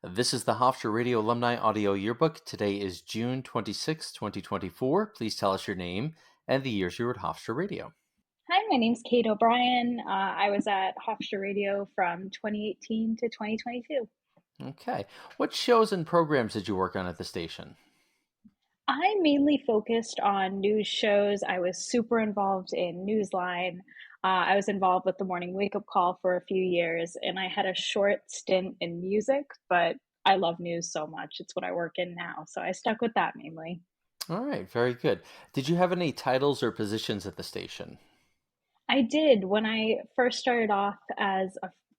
This is the Hofstra Radio Alumni Audio Yearbook. Today is June 26, 2024. Please tell us your name and the years you were at Hofstra Radio. Hi, my name's Cait O'Brien. I was at Hofstra Radio from 2018 to 2022. Okay. What shows and programs did you work on at the station? I mainly focused on news shows. I was super involved in Newsline. I was involved with the morning wake-up call for a few years, and I had a short stint in music, but I love news so much. It's what I work in now, so I stuck with that mainly. All right, very good. Did you have any titles or positions at the station? I did. When I first started off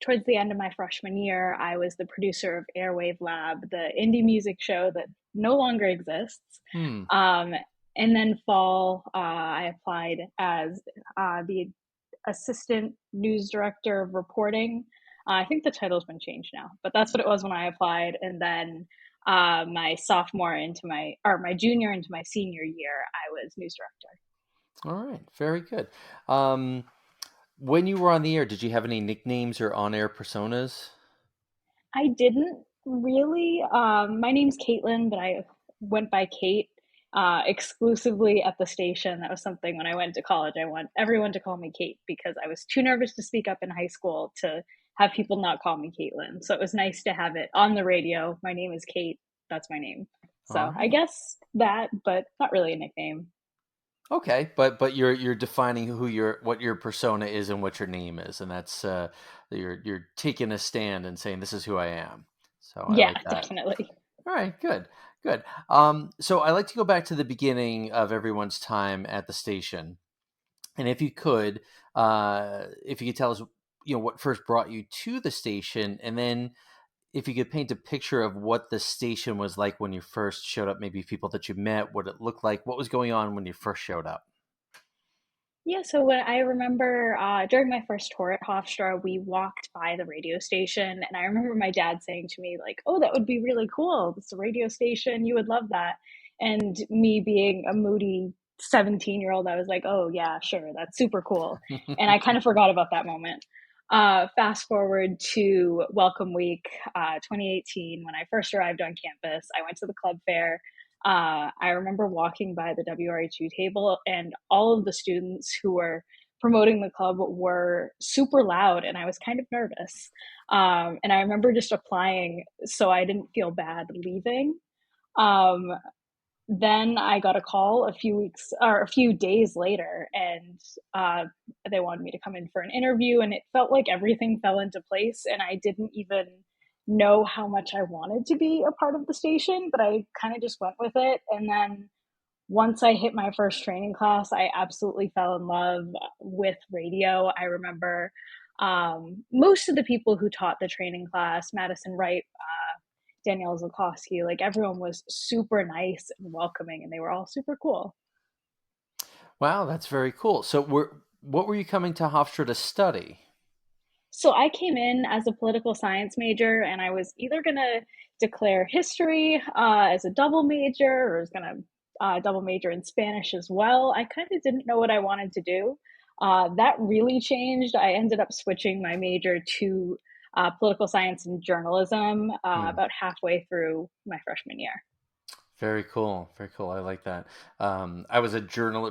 towards the end of my freshman year, I was the producer of Airwave Lab, the indie music show that no longer exists. Hmm. Um, and then fall, I applied as the assistant news director of reporting. I think the title's been changed now, but that's what it was when I applied. And then my junior into my senior year, I was news director. All right, very good. When you were on the air, did you have any nicknames or on-air personas? I didn't really. My name's Caitlin, but I went by Cait exclusively at the station. That was something when I went to college. I want everyone to call me Cait because I was too nervous to speak up in high school to have people not call me Caitlin. So it was nice to have it on the radio. My name is Cait. That's my name. All So I right. guess that, but not really a nickname. Okay, but you're defining what your persona is and what your name is, and that's you're taking a stand and saying this is who I am. So I Yeah, like that. definitely. All right, good, good. So I like to go back to the beginning of everyone's time at the station, and if you could tell us, what first brought you to the station, and then if you could paint a picture of what the station was like when you first showed up, maybe people that you met, what it looked like, what was going on when you first showed up. Yeah, so when I remember during my first tour at Hofstra, we walked by the radio station, and I remember my dad saying to me, like, "Oh, that would be really cool. It's a radio station. You would love that." And me being a moody 17-year-old, I was like, "Oh, yeah, sure. That's super cool." And I kind of forgot about that moment. Fast forward to Welcome Week 2018, when I first arrived on campus, I went to the club fair. I remember walking by the WRHU table, and all of the students who were promoting the club were super loud, and I was kind of nervous. And I remember just applying so I didn't feel bad leaving. Um, then I got a call a few days later, and they wanted me to come in for an interview, and it felt like everything fell into place, and I didn't even know how much I wanted to be a part of the station, but I kind of just went with it. And then once I hit my first training class, I absolutely fell in love with radio. I remember most of the people who taught the training class, Madison Wright, Danielle Zulkowski, like everyone was super nice and welcoming, and they were all super cool. Wow, that's very cool. So, what were you coming to Hofstra to study? So I came in as a political science major, and I was either going to declare history as a double major, or I was going to double major in Spanish as well. I kind of didn't know what I wanted to do. That really changed. I ended up switching my major to political science and journalism Hmm. about halfway through my freshman year. Very cool. Very cool. I like that. I was a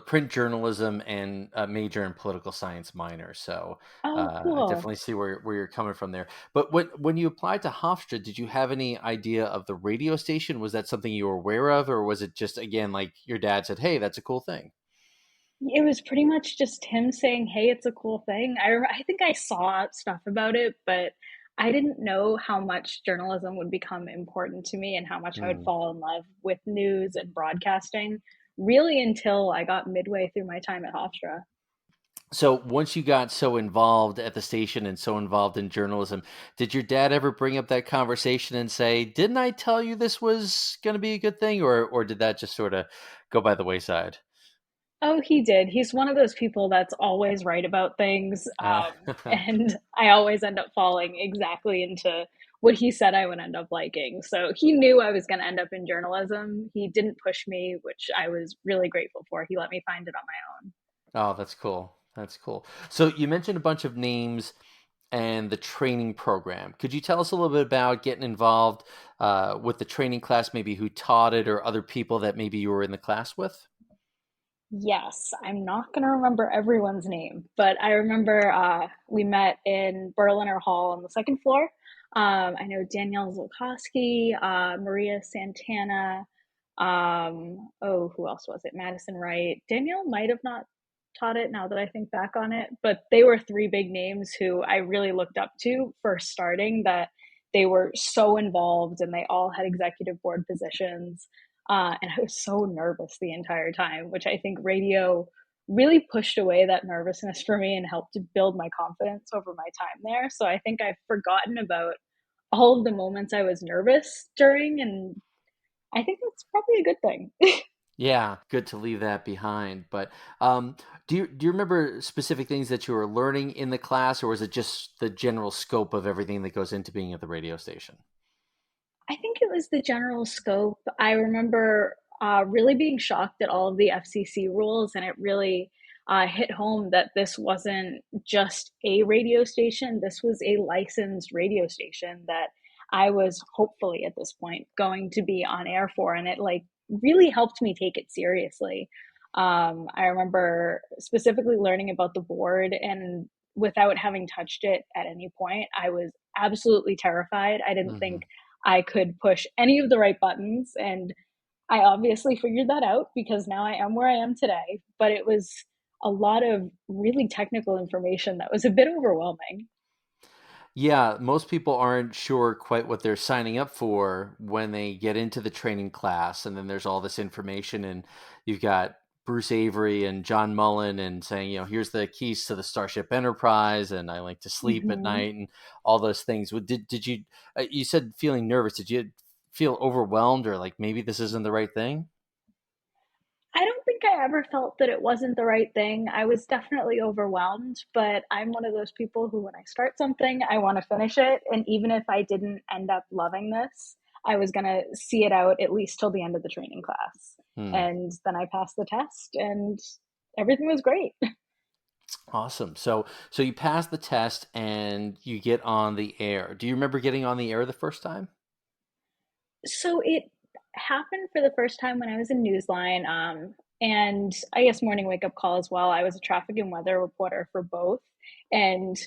print journalism, and a major in political science minor. So Oh, I cool. definitely see where you're coming from there. But when you applied to Hofstra, did you have any idea of the radio station? Was that something you were aware of, or was it just again like your dad said, "Hey, that's a cool thing"? It was pretty much just him saying, "Hey, it's a cool thing." I think I saw stuff about it, but I didn't know how much journalism would become important to me and how much I would Hmm. fall in love with news and broadcasting really until I got midway through my time at Hofstra. So once you got so involved at the station and so involved in journalism, did your dad ever bring up that conversation and say, "Didn't I tell you this was going to be a good thing," or did that just sort of go by the wayside? Oh, he did. He's one of those people that's always right about things. Uh, And I always end up falling exactly into what he said I would end up liking. So he knew I was going to end up in journalism. He didn't push me, which I was really grateful for. He let me find it on my own. oh, that's cool. That's cool. So you mentioned a bunch of names and the training program. Could you tell us a little bit about getting involved with the training class, maybe who taught it or other people that maybe you were in the class with? Yes, I'm not going to remember everyone's name, but I remember we met in Berliner Hall on the second floor. I know Danielle Zulkowski, Maria Santana. Oh, who else was it? Madison Wright. Danielle might have not taught it now that I think back on it, but they were three big names who I really looked up to for starting, that they were so involved and they all had executive board positions. And I was so nervous the entire time, which I think radio really pushed away that nervousness for me and helped to build my confidence over my time there. So I think I've forgotten about all of the moments I was nervous during, and I think that's probably a good thing. Yeah, good to leave that behind. But um, do you remember specific things that you were learning in the class, or was it just the general scope of everything that goes into being at the radio station? I think it was the general scope. I remember really being shocked at all of the FCC rules, and it really hit home that this wasn't just a radio station. This was a licensed radio station that I was hopefully at this point going to be on air for, and it like really helped me take it seriously. I remember specifically learning about the board, and without having touched it at any point, I was absolutely terrified. I didn't Hmm. think I could push any of the right buttons. And I obviously figured that out because now I am where I am today. But it was a lot of really technical information that was a bit overwhelming. Yeah, most people aren't sure quite what they're signing up for when they get into the training class, and then there's all this information, and you've got Bruce Avery and John Mullen and saying, here's the keys to the Starship Enterprise, and I like to sleep at Hmm. night, and all those things. Did you? You said feeling nervous. Did you feel overwhelmed, or like maybe this isn't the right thing? I don't think I ever felt that it wasn't the right thing. I was definitely overwhelmed, but I'm one of those people who, when I start something, I want to finish it. And even if I didn't end up loving this, I was going to see it out at least till the end of the training class. Hmm. And then I passed the test and everything was great. Awesome. So you pass the test and you get on the air. Do you remember getting on the air the first time? So it happened for the first time when I was in Newsline, and I guess morning wake up call as well. I was a traffic and weather reporter for both, and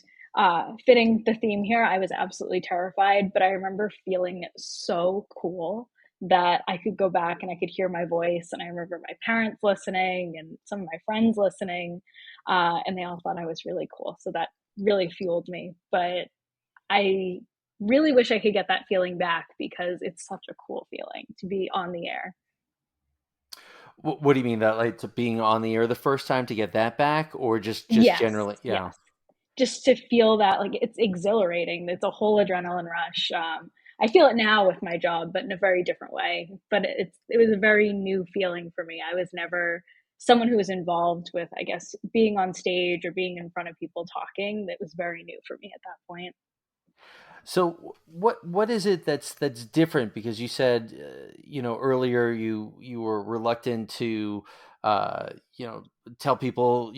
fitting the theme here, I was absolutely terrified, but I remember feeling so cool that I could go back and I could hear my voice, and I remember my parents listening and some of my friends listening, and they all thought I was really cool. So that really fueled me, but I really wish I could get that feeling back because it's such a cool feeling to be on the air. What do you mean that like to being on the air the first time to get that back, or just Yes, generally? Yeah. yes. Just to feel that, like, it's exhilarating. It's a whole adrenaline rush. I feel it now with my job, but in a very different way. But it was a very new feeling for me. I was never someone who was involved with, I guess, being on stage or being in front of people talking. That was very new for me at that point. So what is it that's different? Because you said earlier you were reluctant to uh, you know tell people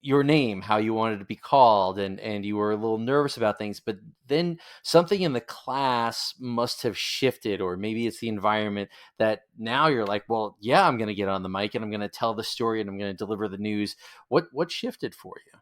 your name, how you wanted to be called, and you were a little nervous about things. But then something in the class must have shifted, or maybe it's the environment that now you're like, well, yeah, I'm going to get on the mic and I'm going to tell the story and I'm going to deliver the news. What shifted for you?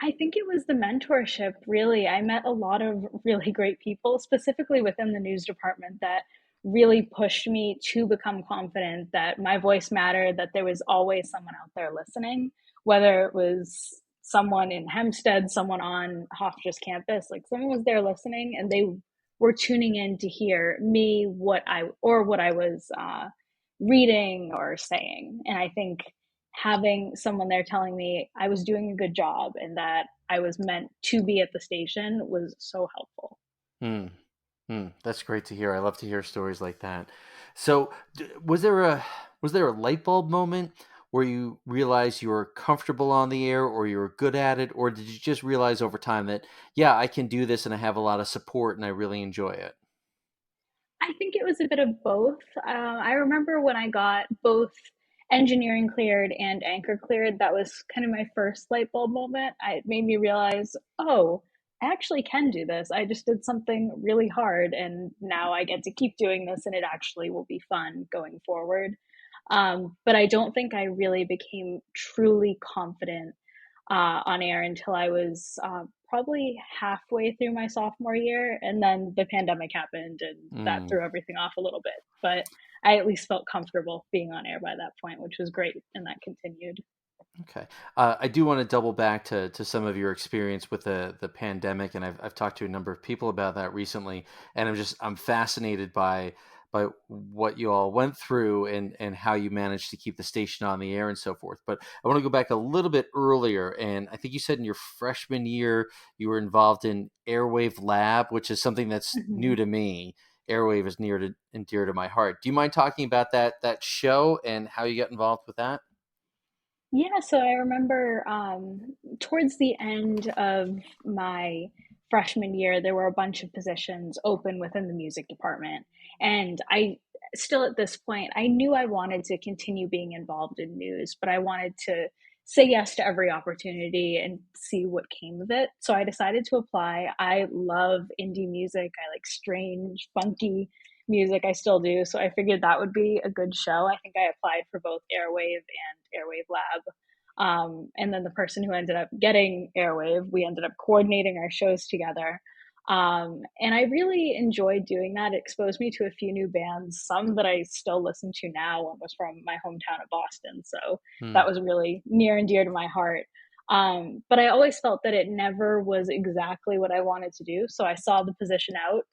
I think it was the mentorship, really. I met a lot of really great people, specifically within the news department, that really pushed me to become confident that my voice mattered, that there was always someone out there listening, whether it was someone in Hempstead, someone on Hofstra's campus, like someone was there listening and they were tuning in to hear me, what I was reading or saying. And I think having someone there telling me I was doing a good job and that I was meant to be at the station was so helpful. Hmm. That's great to hear. I love to hear stories like that. So, was there a light bulb moment where you realized you were comfortable on the air, or you were good at it, or did you just realize over time that yeah, I can do this and I have a lot of support and I really enjoy it? I think it was a bit of both. I remember when I got both engineering cleared and anchor cleared, that was kind of my first light bulb moment. It made me realize, oh, I actually can do this. I just did something really hard and now I get to keep doing this and it actually will be fun going forward. But I don't think I really became truly confident on air until I was probably halfway through my sophomore year. And then the pandemic happened and that Mm. threw everything off a little bit. But I at least felt comfortable being on air by that point, which was great. And that continued. Okay. I do want to double back to some of your experience with the pandemic, and I've talked to a number of people about that recently, and I'm fascinated by what you all went through and how you managed to keep the station on the air and so forth. But I want to go back a little bit earlier, and I think you said in your freshman year you were involved in Airwave Lab, which is something that's new Mhm. to me. Airwave is near to and dear to my heart. Do you mind talking about that show and how you got involved with that? Yeah, so I remember towards the end of my freshman year, there were a bunch of positions open within the music department. And I still at this point, I knew I wanted to continue being involved in news, but I wanted to say yes to every opportunity and see what came of it. So I decided to apply. I love indie music. I like strange, funky music. I still do. So I figured that would be a good show. I think I applied for both Airwave and Airwave Lab. And then the person who ended up getting Airwave, we ended up coordinating our shows together. And I really enjoyed doing that. It exposed me to a few new bands, some that I still listen to now. One was from my hometown of Boston. So Hmm. that was really near and dear to my heart. But I always felt that it never was exactly what I wanted to do. So I saw the position out.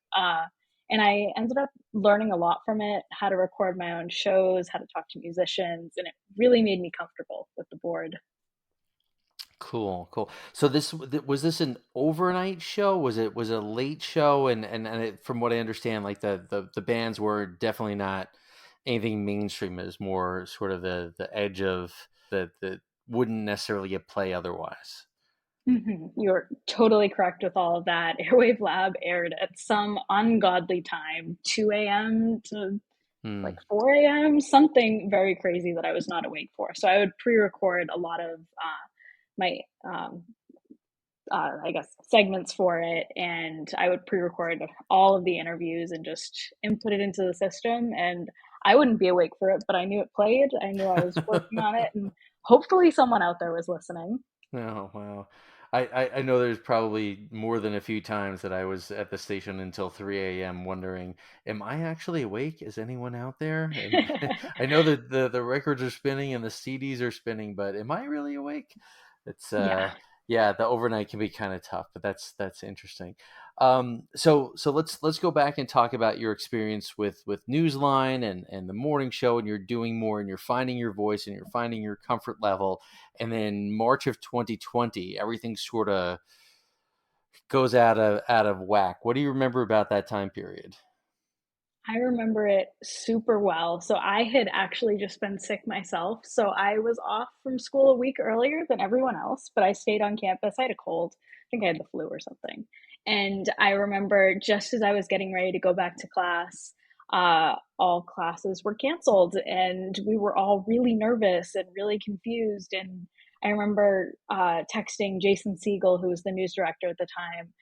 And I ended up learning a lot from it, how to record my own shows, how to talk to musicians, and it really made me comfortable with the board. Cool, cool. So was this an overnight show? Was it a late show? From what I understand, like the bands were definitely not anything mainstream. It was more sort of the edge of that wouldn't necessarily get play otherwise. You're totally correct with all of that. Airwave Lab aired at some ungodly time, 2 a.m. to Hmm. like 4 a.m., something very crazy that I was not awake for. So I would pre record a lot of my I guess, segments for it, and I would pre-record all of the interviews and just input it into the system. And I wouldn't be awake for it, but I knew it played. I knew I was working on it, and hopefully someone out there was listening. Oh, wow. I know there's probably more than a few times that I was at the station until 3 a.m. wondering, am I actually awake? Is anyone out there? I know that the records are spinning and the CDs are spinning, but am I really awake? It's Yeah. yeah, the overnight can be kind of tough, but that's interesting. So let's go back and talk about your experience with Newsline and the morning show, and you're doing more, and you're finding your voice, and you're finding your comfort level, and then March of 2020, everything sort of goes out of whack. What do you remember about that time period? I remember it super well. So I had actually just been sick myself. So I was off from school a week earlier than everyone else, but I stayed on campus. I had a cold. I think I had the flu or something. And I remember just as I was getting ready to go back to class, all classes were canceled and we were all really nervous and really confused. And I remember texting Jason Siegel, who was the news director at the time,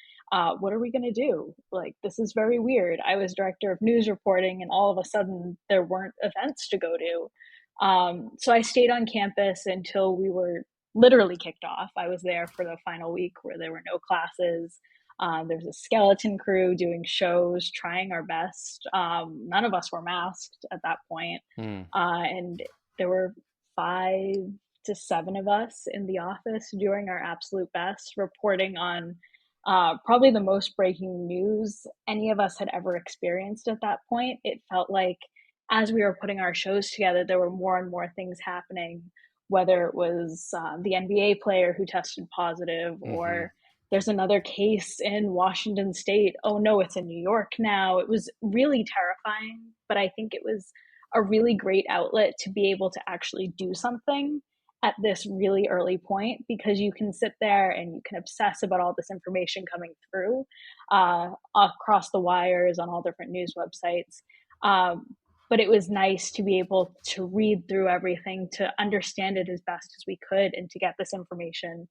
what are we going to do? Like, this is very weird. I was director of news reporting, and all of a sudden, there weren't events to go to. So I stayed on campus until we were literally kicked off. I was there for the final week where there were no classes. There was a skeleton crew doing shows, trying our best. None of us were masked at that point. Hmm. And there were 5 to 7 of us in the office doing our absolute best, reporting on probably the most breaking news any of us had ever experienced at that point. It felt like as we were putting our shows together, there were more and more things happening, whether it was the NBA player who tested positive, Mm-hmm. or there's another case in Washington state. Oh no, it's in New York now. It was really terrifying, but I think it was a really great outlet to be able to actually do something at this really early point, because you can sit there and you can obsess about all this information coming through across the wires on all different news websites. Um, but it was nice to be able to read through everything, to understand it as best as we could, and to get this information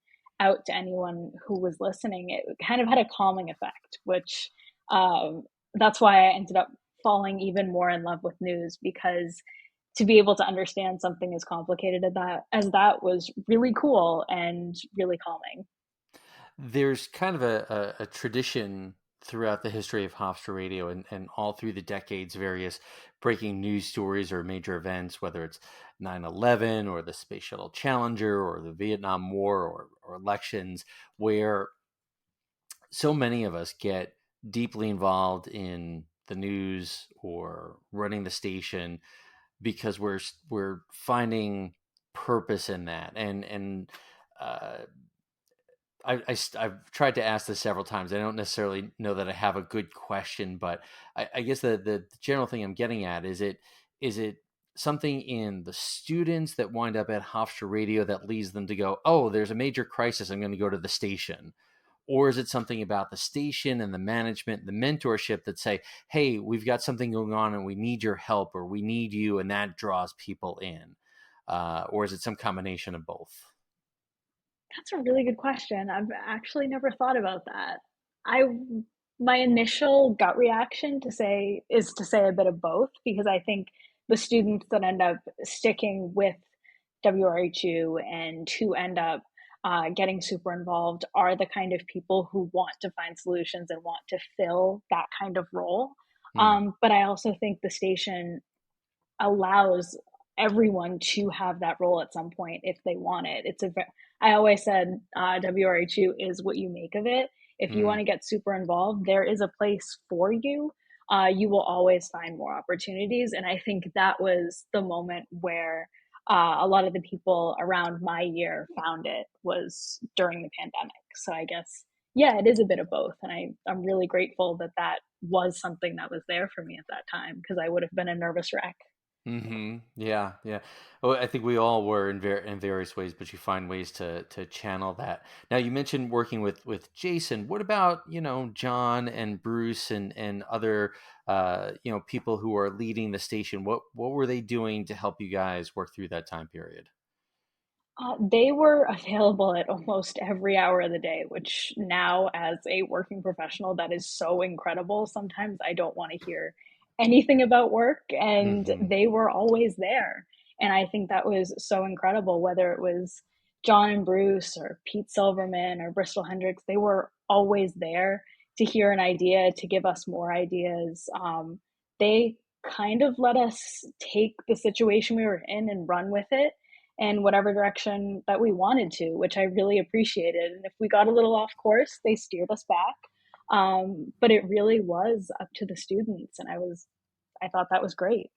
out to anyone who was listening, it kind of had a calming effect, which that's why I ended up falling even more in love with news, because to be able to understand something as complicated as that was really cool and really calming. There's kind of a tradition throughout the history of Hofstra Radio and all through the decades, various breaking news stories or major events, whether it's 9/11 or the Space Shuttle Challenger or the Vietnam War or elections, where so many of us get deeply involved in the news or running the station because we're finding purpose in that. And uh, I've tried to ask this several times. I don't necessarily know that I have a good question, but I guess the general thing I'm getting at is it something in the students that wind up at Hofstra Radio that leads them to go, oh, there's a major crisis, I'm going to go to the station? Or is it something about the station and the management, the mentorship that say, hey, we've got something going on and we need your help or we need you, and that draws people in? Or is it some combination of both? That's a really good question. I've actually never thought about that. I My initial gut reaction to say a bit of both, because I think the students that end up sticking with WRHU and who end up getting super involved are the kind of people who want to find solutions and want to fill that kind of role. Hmm. But I also think the station allows everyone to have that role at some point if they want it. I always said WRHU is what you make of it. If you Hmm. want to get super involved, there is a place for you. You will always find more opportunities. And I think that was the moment where a lot of the people around my year found it, was during the pandemic. So I guess, yeah, it is a bit of both. And I'm really grateful that that was something that was there for me at that time, because I would have been a nervous wreck. Yeah, yeah. Well, I think we all were in various ways, but you find ways to channel that. Now, you mentioned working with Jason. What about, John and Bruce and other people who are leading the station? What were they doing to help you guys work through that time period? They were available at almost every hour of the day, which now, as a working professional, that is so incredible. Sometimes I don't want to hear anything about work, and Hmm. they were always there. And I think that was so incredible, whether it was John and Bruce or Pete Silverman or Bristol Hendricks, they were always there to hear an idea, to give us more ideas. They kind of let us take the situation we were in and run with it in whatever direction that we wanted to, which I really appreciated. And if we got a little off course, they steered us back. But it really was up to the students, and I thought that was great.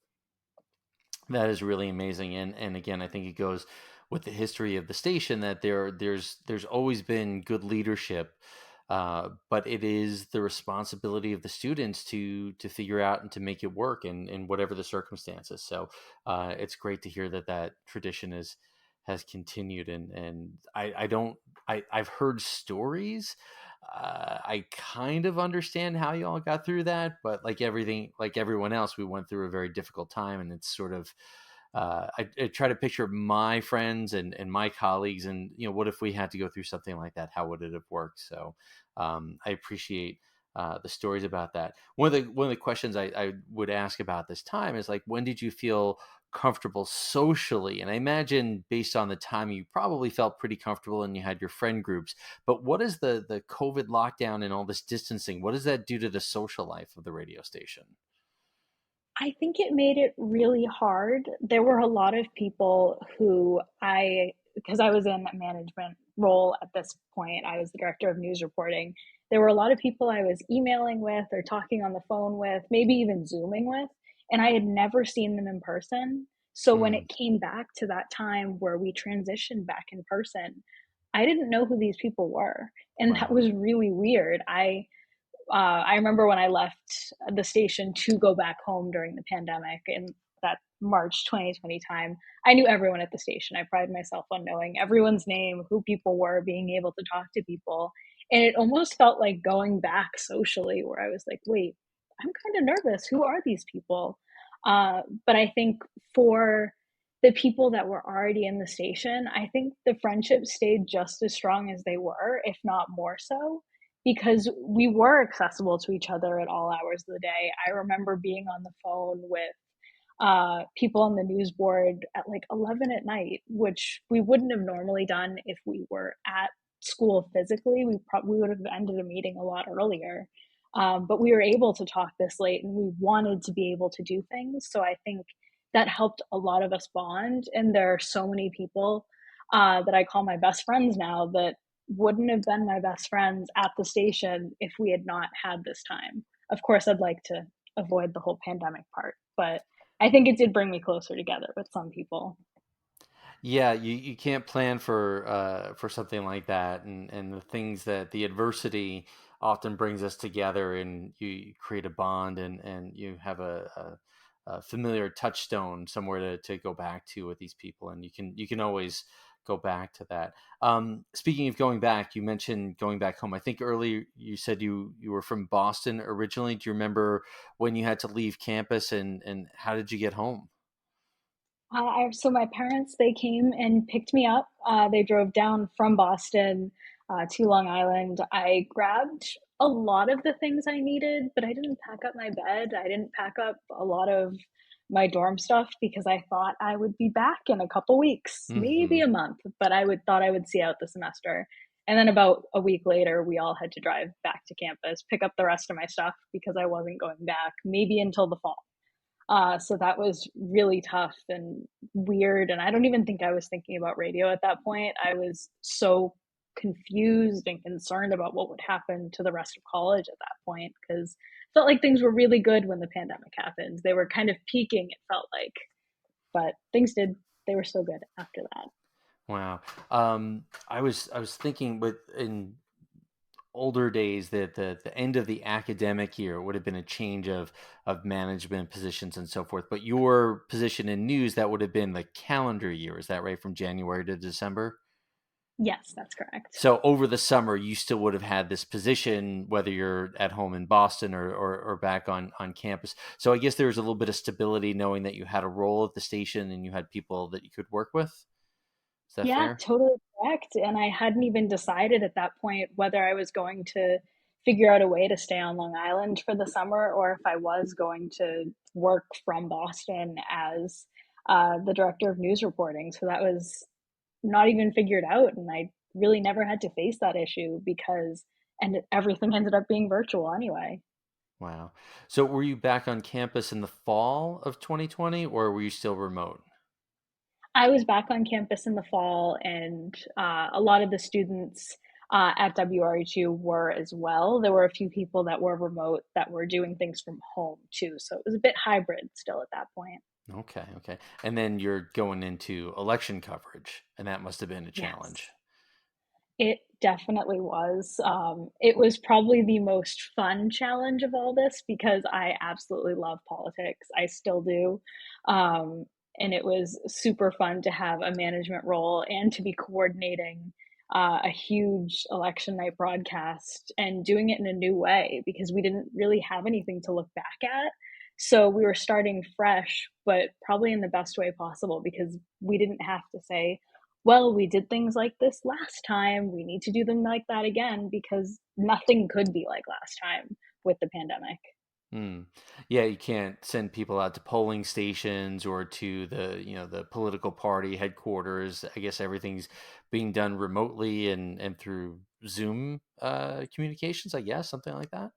That is really amazing, and again, I think it goes with the history of the station that there's always been good leadership, but it is the responsibility of the students to figure out and to make it work in whatever the circumstances. So it's great to hear that that tradition is has continued, and I don't I've heard stories. I kind of understand how you all got through that, but like everything, like everyone else, we went through a very difficult time, and it's sort of I try to picture my friends and my colleagues, and what if we had to go through something like that? How would it have worked? So I appreciate the stories about that. One of the questions I would ask about this time is like, when did you feel comfortable socially? And I imagine based on the time, you probably felt pretty comfortable and you had your friend groups. But what is the COVID lockdown and all this distancing? What does that do to the social life of the radio station? I think it made it really hard. There were a lot of people who because I was in a management role at this point, I was the director of news reporting. There were a lot of people I was emailing with or talking on the phone with, maybe even Zooming with, and I had never seen them in person. So when Mm, it came back to that time where we transitioned back in person, I didn't know who these people were. And that wow. was really weird. I remember when I left the station to go back home during the pandemic in that March 2020 time, I knew everyone at the station. I pride myself on knowing everyone's name, who people were, being able to talk to people. And it almost felt like going back socially, where I was like, wait, I'm kind of nervous. Who are these people? But I think for the people that were already in the station, I think the friendships stayed just as strong as they were, if not more so, because we were accessible to each other at all hours of the day. I remember being on the phone with people on the news board at like 11 at night, which we wouldn't have normally done if we were at school physically. We would have ended a meeting a lot earlier. But we were able to talk this late and we wanted to be able to do things. So I think that helped a lot of us bond. And there are so many people that I call my best friends now that wouldn't have been my best friends at the station if we had not had this time. Of course, I'd like to avoid the whole pandemic part, but I think it did bring me closer together with some people. Yeah, you can't plan for something like that, and the things that the adversity often brings us together, and you create a bond, and you have a familiar touchstone somewhere to go back to with these people, and you can always go back to that. Speaking of going back, you mentioned going back home. I think earlier you said you were from Boston originally. Do you remember when you had to leave campus, and how did you get home? So my parents, they came and picked me up. They drove down from Boston to Long Island. I grabbed a lot of the things I needed, but I didn't pack up my bed. I didn't pack up a lot of my dorm stuff because I thought I would be back in a couple weeks, maybe Hmm. a month, but I would see out the semester. And then about a week later, we all had to drive back to campus, pick up the rest of my stuff because I wasn't going back, maybe until the fall. So that was really tough and weird. And I don't even think I was thinking about radio at that point. I was so confused and concerned about what would happen to the rest of college at that point because I felt like things were really good when the pandemic happened. They were kind of peaking, it felt like, but they were so good after that. Wow. I was thinking with in older days that the end of the academic year would have been a change of management positions and so forth. But your position in news, that would have been the calendar year. Is that right? From January to December? Yes, that's correct. So over the summer, you still would have had this position, whether you're at home in Boston or back on campus. So I guess there was a little bit of stability knowing that you had a role at the station and you had people that you could work with. Is that Yeah, fair? totally correct. And I hadn't even decided at that point whether I was going to figure out a way to stay on Long Island for the summer or if I was going to work from Boston as the director of news reporting. So that was not even figured out. And I really never had to face that issue because and everything ended up being virtual anyway. Wow. So were you back on campus in the fall of 2020 or were you still remote? I was back on campus in the fall, and a lot of the students at WRHU were as well. There were a few people that were remote that were doing things from home too. So it was a bit hybrid still at that point. Okay, okay. And then you're going into election coverage, and that must have been a Yes, challenge. it definitely was. It was probably the most fun challenge of all this because I absolutely love politics. I still do. Um, and it was super fun to have a management role and to be coordinating a huge election night broadcast and doing it in a new way because we didn't really have anything to look back at. So we were starting fresh, but probably in the best way possible because we didn't have to say, well, we did things like this last time. We need to do them like that again because nothing could be like last time with the pandemic. Hmm. Yeah, you can't send people out to polling stations or to the political party headquarters. I guess everything's being done remotely and through Zoom communications, I guess, something like that.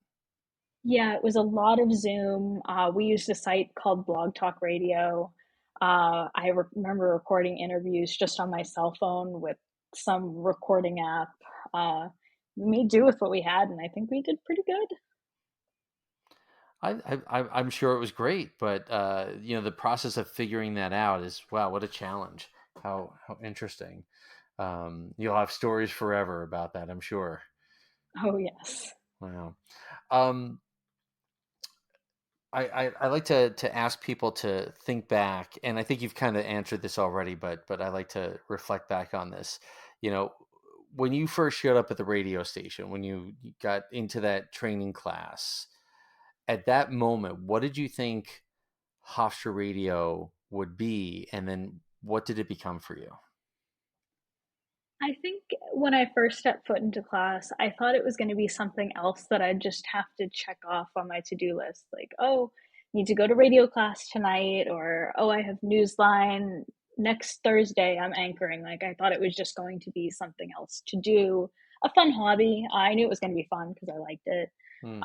Yeah, it was a lot of Zoom. We used a site called Blog Talk Radio. Remember recording interviews just on my cell phone with some recording app. Uh, we made do with what we had, and I think we did pretty good. I'm sure it was great, but the process of figuring that out is wow, what a challenge. How interesting. You'll have stories forever about that, I'm sure. Oh, yes. Wow. Um, I like to ask people to think back, and I think you've kind of answered this already, but I like to reflect back on this. You know, when you first showed up at the radio station, when you got into that training class, at that moment, what did you think Hofstra Radio would be? And then what did it become for you? I think when I first stepped foot into class, I thought it was going to be something else that I'd just have to check off on my to-do list. Like, oh, need to go to radio class tonight, or oh, I have Newsline next Thursday, I'm anchoring. Like, I thought it was just going to be something else to do, a fun hobby. I knew it was going to be fun because I liked it. Hmm.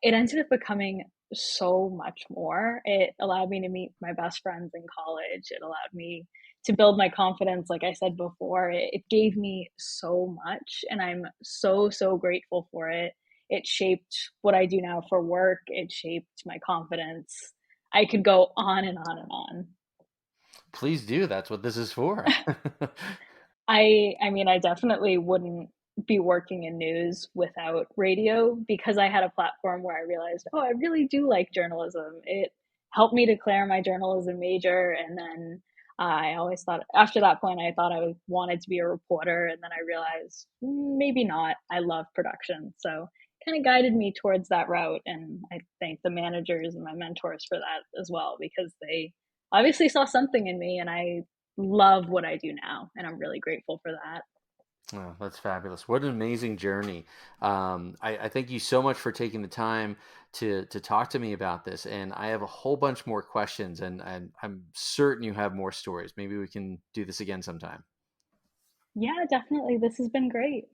It ended up becoming so much more. It allowed me to meet my best friends in college. It allowed me to build my confidence. Like I said before, it gave me so much, and I'm so, so grateful for it. It shaped what I do now for work. It shaped my confidence. I could go on and on and on. Please do. That's what this is for. I mean, I definitely wouldn't be working in news without radio, because I had a platform where I realized, oh, I really do like journalism. It helped me declare my journalism major, and then I always thought after that point I thought I wanted to be a reporter, and then I realized maybe not. I love production, so kind of guided me towards that route, and I thank the managers and my mentors for that as well, because they obviously saw something in me, and I love what I do now, and I'm really grateful for that. Oh, that's fabulous. What an amazing journey. I thank you so much for taking the time to talk to me about this. And I have a whole bunch more questions, and I'm certain you have more stories. Maybe we can do this again sometime. Yeah, definitely. This has been great.